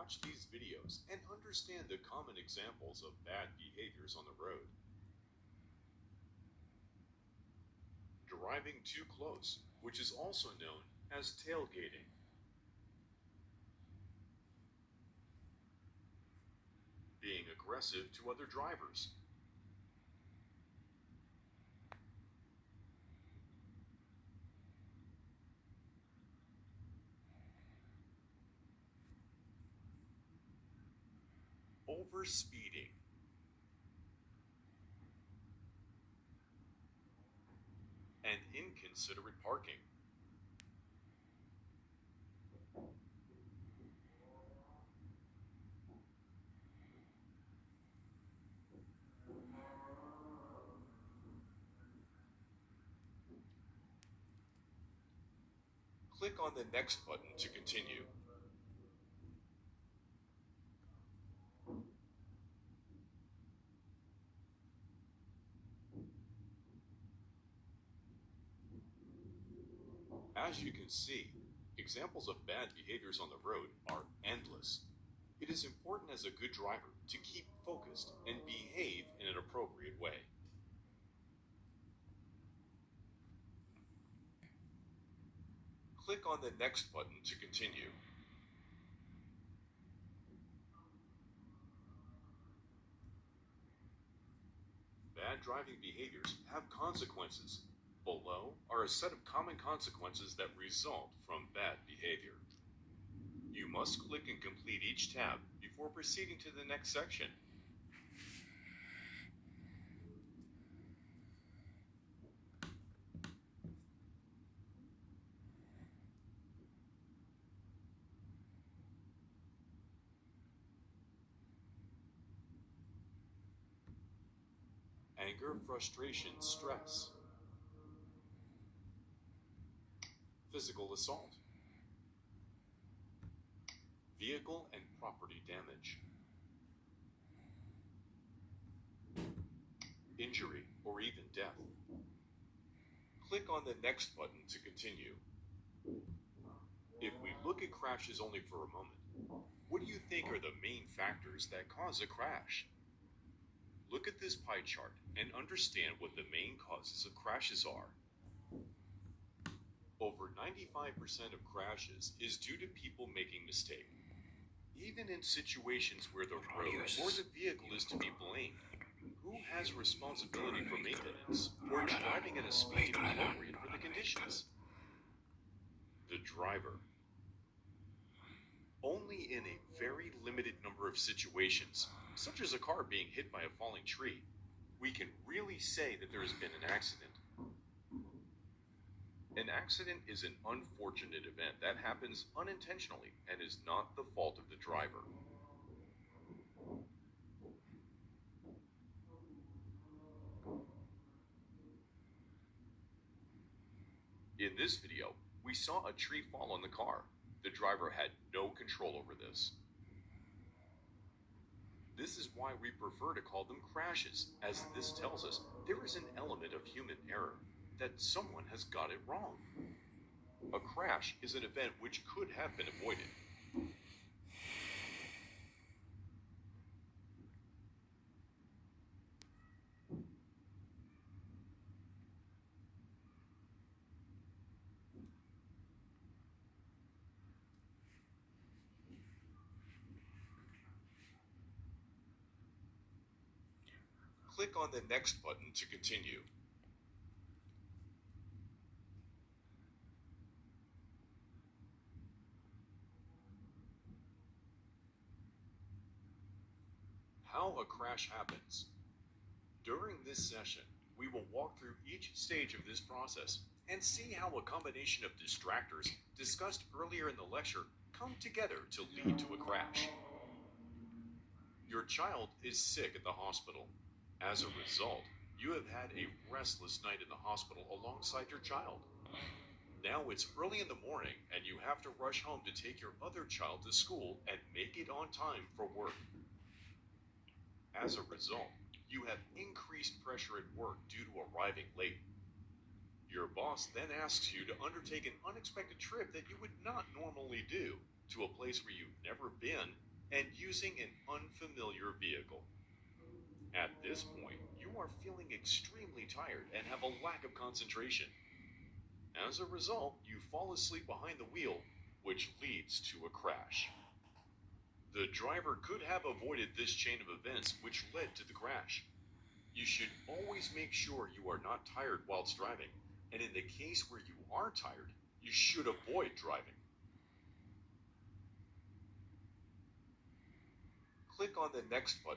watch these videos and understand the common examples of bad behaviors on the road. Driving too close, which is also known as tailgating. Being aggressive to other drivers. Overspeeding. And inconsiderate parking. Click on the next button to continue. As you can see, examples of bad behaviors on the road are endless. It is important as a good driver to keep focused and behave in an appropriate way. Click on the next button to continue. Bad driving behaviors have consequences. Below are a set of common consequences that result from bad behavior. You must click and complete each tab before proceeding to the next section. Anger, frustration, stress. Physical assault. Vehicle and property damage. Injury or even death. Click on the next button to continue. If we look at crashes only for a moment, what do you think are the main factors that cause a crash? Look at this pie chart and understand what the main causes of crashes are. Over 95% of crashes is due to people making mistakes. Even in situations where the road or the vehicle is to be blamed, who has responsibility for maintenance or driving at a speed appropriate for the conditions? The driver. Only in a very limited number of situations, such as a car being hit by a falling tree, we can really say that there has been an accident. An accident is an unfortunate event that happens unintentionally and is not the fault of the driver. In this video, we saw a tree fall on the car. The driver had no control over this. This is why we prefer to call them crashes, as this tells us there is an element of human error, that someone has got it wrong. A crash is an event which could have been avoided. Click on the next button to continue. How a crash happens. During this session, we will walk through each stage of this process and see how a combination of distractors discussed earlier in the lecture come together to lead to a crash. Your child is sick at the hospital. As a result, you have had a restless night in the hospital alongside your child. Now it's early in the morning and you have to rush home to take your other child to school and make it on time for work. As a result, you have increased pressure at work due to arriving late. Your boss then asks you to undertake an unexpected trip that you would not normally do to a place where you've never been and using an unfamiliar vehicle. At this point, you are feeling extremely tired and have a lack of concentration. As a result, you fall asleep behind the wheel, which leads to a crash. The driver could have avoided this chain of events which led to the crash. You should always make sure you are not tired whilst driving, and in the case where you are tired, you should avoid driving. Click on the next button